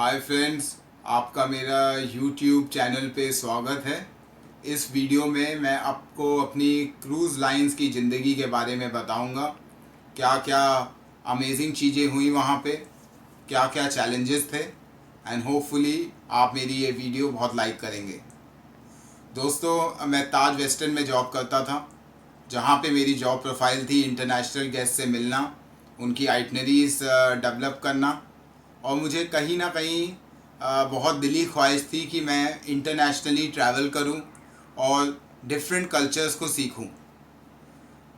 Hi friends, आपका मेरा YouTube channel पे स्वागत है। इस वीडियो में मैं आपको अपनी क्रूज़ लाइंस की ज़िंदगी के बारे में बताऊंगा। क्या क्या अमेजिंग चीज़ें हुई वहाँ पे, क्या क्या चैलेंजेस थे, एंड होपफुली आप मेरी ये वीडियो बहुत लाइक करेंगे। दोस्तों, मैं ताज वेस्टर्न में जॉब करता था, जहाँ पे मेरी जॉब प्रोफाइल थी इंटरनेशनल गेस्ट से मिलना, उनकी आइटनरीज डेवलप करना, और मुझे कहीं ना कहीं बहुत दिली ख्वाहिश थी कि मैं इंटरनेशनली ट्रैवल करूं और डिफरेंट कल्चर्स को सीखूं।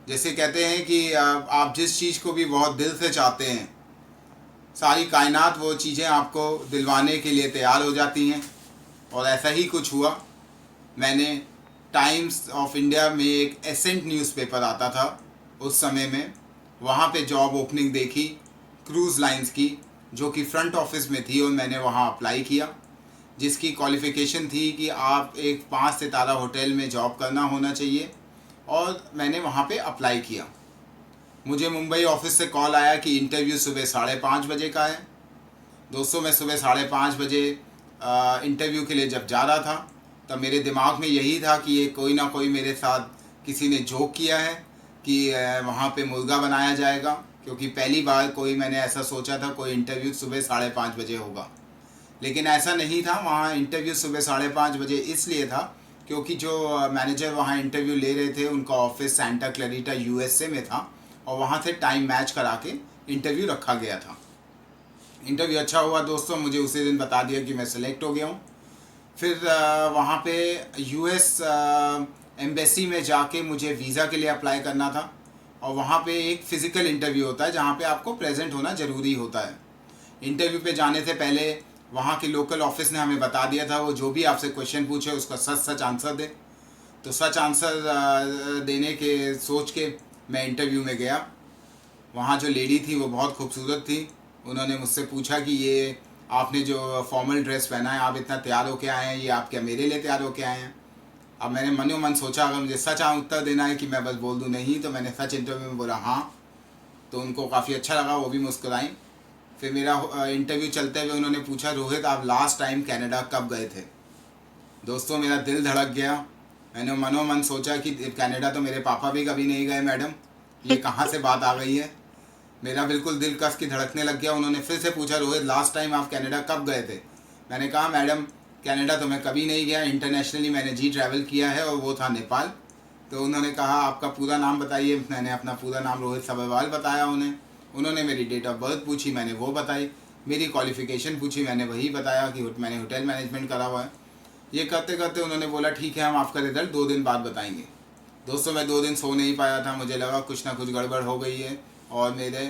जैसे कहते हैं कि आप जिस चीज़ को भी बहुत दिल से चाहते हैं, सारी कायनात वो चीज़ें आपको दिलवाने के लिए तैयार हो जाती हैं, और ऐसा ही कुछ हुआ। मैंने टाइम्स ऑफ इंडिया में एक एसेंट न्यूज़पेपर आता था उस समय में, वहाँ पे जॉब ओपनिंग देखी क्रूज़ लाइंस की, जो कि फ्रंट ऑफिस में थी, और मैंने वहाँ अप्लाई किया, जिसकी क्वालिफ़िकेशन थी कि आप एक 5 सितारा होटल में जॉब करना होना चाहिए, और मैंने वहाँ पे अप्लाई किया। मुझे मुंबई ऑफिस से कॉल आया कि इंटरव्यू सुबह 5:30 बजे का है। दोस्तों, मैं सुबह 5:30 बजे इंटरव्यू के लिए जब जा रहा था, तब मेरे दिमाग में यही था कि ये कोई ना कोई मेरे साथ किसी ने जोक किया है कि वहाँ पे मुर्गा बनाया जाएगा, क्योंकि पहली बार कोई मैंने ऐसा सोचा था कोई इंटरव्यू सुबह 5:30 बजे होगा। लेकिन ऐसा नहीं था। वहाँ इंटरव्यू सुबह 5:30 बजे इसलिए था क्योंकि जो मैनेजर वहाँ इंटरव्यू ले रहे थे, उनका ऑफिस सेंटा क्लैरिटा यूएसए में था, और वहाँ से टाइम मैच करा के इंटरव्यू रखा गया था। इंटरव्यू अच्छा हुआ दोस्तों, मुझे उसी दिन बता दिया कि मैं सेलेक्ट हो गया हूँ। फिर वहाँ पे यूएस एम्बेसी में जाके मुझे वीज़ा के लिए अप्लाई करना था, और वहाँ पे एक फ़िज़िकल इंटरव्यू होता है जहाँ पे आपको प्रेजेंट होना ज़रूरी होता है। इंटरव्यू पे जाने से पहले वहाँ के लोकल ऑफिस ने हमें बता दिया था, वो जो भी आपसे क्वेश्चन पूछे उसका सच सच आंसर दे। तो सच आंसर देने के सोच के मैं इंटरव्यू में गया। वहाँ जो लेडी थी वो बहुत खूबसूरत थी। उन्होंने मुझसे पूछा कि ये आपने जो फॉर्मल ड्रेस पहना है, आप इतना तैयार होके आए हैं, ये आप क्या मेरे लिए तैयार होके आए हैं? अब मैंने मनो मन सोचा, अगर मुझे सच उत्तर देना है कि मैं बस बोल दूँ नहीं, तो मैंने सच इंटरव्यू में बोला हाँ। तो उनको काफ़ी अच्छा लगा, वो भी मुस्कुराई। फिर मेरा इंटरव्यू चलते हुए उन्होंने पूछा, रोहित आप लास्ट टाइम कनाडा कब गए थे? दोस्तों, मेरा दिल धड़क गया। मैंने मनो मन सोचा कि कनाडा तो मेरे पापा भी कभी नहीं गए मैडम, ये कहाँ से बात आ गई है। मेरा बिल्कुल दिल कस की धड़कने लग गया। उन्होंने फिर से पूछा, रोहित लास्ट टाइम आप कनाडा कब गए थे? मैंने कहा मैडम, कनाडा तो मैं कभी नहीं गया, इंटरनेशनली मैंने ट्रैवल किया है, और वो था नेपाल। तो उन्होंने कहा आपका पूरा नाम बताइए। मैंने अपना पूरा नाम रोहित सब्रवाल बताया उन्हें। उन्होंने मेरी डेट ऑफ बर्थ पूछी, मैंने वो बताई। मेरी क्वालिफ़िकेशन पूछी, मैंने वही बताया कि मैंने होटल मैनेजमेंट करा हुआ है। ये करते करते उन्होंने बोला ठीक है, हम आपका रिज़ल्ट 2 दिन बाद बताएंगे। दोस्तों, मैं 2 दिन सो नहीं पाया था। मुझे लगा कुछ ना कुछ गड़बड़ हो गई है, और मेरे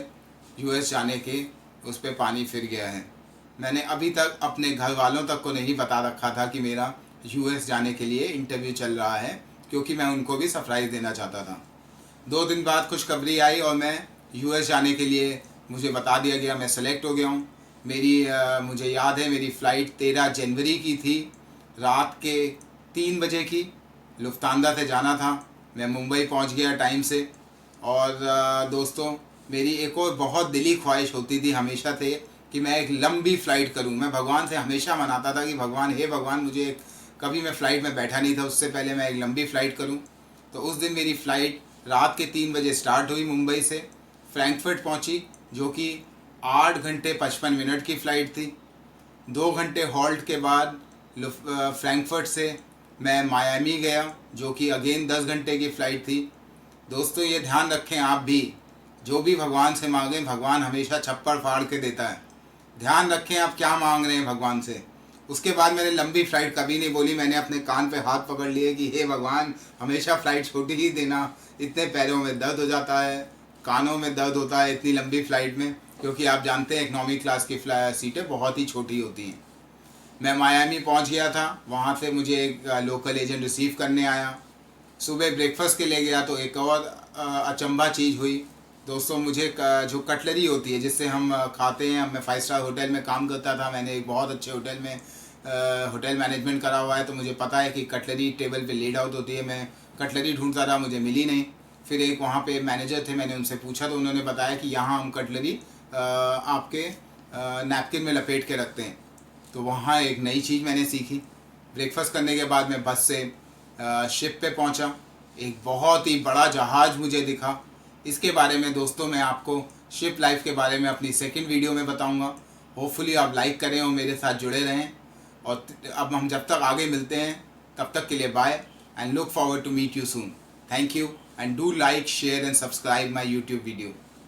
यूएस जाने के उस पर पानी फिर गया है। मैंने अभी तक अपने घर वालों तक को नहीं बता रखा था कि मेरा यूएस जाने के लिए इंटरव्यू चल रहा है, क्योंकि मैं उनको भी सरप्राइज़ देना चाहता था। 2 दिन बाद खुशखबरी आई, और मैं यूएस जाने के लिए मुझे बता दिया गया मैं सेलेक्ट हो गया हूँ। मुझे याद है मेरी फ़्लाइट 13 जनवरी की थी, रात के 3 बजे की। लुफ्तांसा से जाना था। मैं मुंबई पहुँच गया टाइम से। और दोस्तों, मेरी एक और बहुत दिली ख्वाहिश होती थी हमेशा से कि मैं एक लंबी फ़्लाइट करूं। मैं भगवान से हमेशा मनाता था कि भगवान, हे भगवान, मुझे कभी मैं फ़्लाइट में बैठा नहीं था, उससे पहले मैं एक लंबी फ़्लाइट करूं। तो उस दिन मेरी फ़्लाइट रात के 3 बजे स्टार्ट हुई, मुंबई से फ्रैंकफर्ट पहुंची, जो कि 8 घंटे 55 मिनट की फ़्लाइट थी। 2 घंटे हॉल्ट के बाद फ्रैंकफर्ट से मैं मायामी गया, जो कि अगेन 10 घंटे की फ़्लाइट थी। दोस्तों, ये ध्यान रखें आप भी, जो भी भगवान से मांगें, भगवान हमेशा छप्पड़ फाड़ के देता है। ध्यान रखें आप क्या मांग रहे हैं भगवान से। उसके बाद मैंने लंबी फ़्लाइट कभी नहीं बोली। मैंने अपने कान पे हाथ पकड़ लिए कि हे भगवान, हमेशा फ़्लाइट छोटी ही देना। इतने पैरों में दर्द हो जाता है, कानों में दर्द होता है इतनी लंबी फ़्लाइट में, क्योंकि आप जानते हैं इकनॉमी क्लास की सीटें बहुत ही छोटी होती हैं। मैं मायामी पहुंच गया था। वहां से मुझे एक लोकल एजेंट रिसीव करने आया। सुबह ब्रेकफास्ट के लिए गया तो एक और अचंभा चीज़ हुई। दोस्तों, मुझे जो कटलरी होती है जिससे हम खाते हैं, मैं 5 स्टार होटल में काम करता था। मैंने एक बहुत अच्छे होटल में होटल मैनेजमेंट करा हुआ है, तो मुझे पता है कि कटलरी टेबल पे लेड आउट होती है। मैं कटलरी ढूंढता रहा, मुझे मिली नहीं। फिर एक वहाँ पे मैनेजर थे, मैंने उनसे पूछा तो उन्होंने बताया कि यहाँ हम कटलरी आपके नैपकिन में लपेट के रखते हैं। तो वहाँ एक नई चीज़ मैंने सीखी। ब्रेकफास्ट करने के बाद मैं बस से शिप पे पहुँचा। एक बहुत ही बड़ा जहाज़ मुझे दिखा। इसके बारे में दोस्तों मैं आपको शिप लाइफ के बारे में अपनी सेकंड वीडियो में बताऊंगा। होपफुली आप लाइक करें और मेरे साथ जुड़े रहें। और अब हम जब तक आगे मिलते हैं तब तक के लिए bye and look forward to meet you soon. Thank you and do like share and subscribe my YouTube video.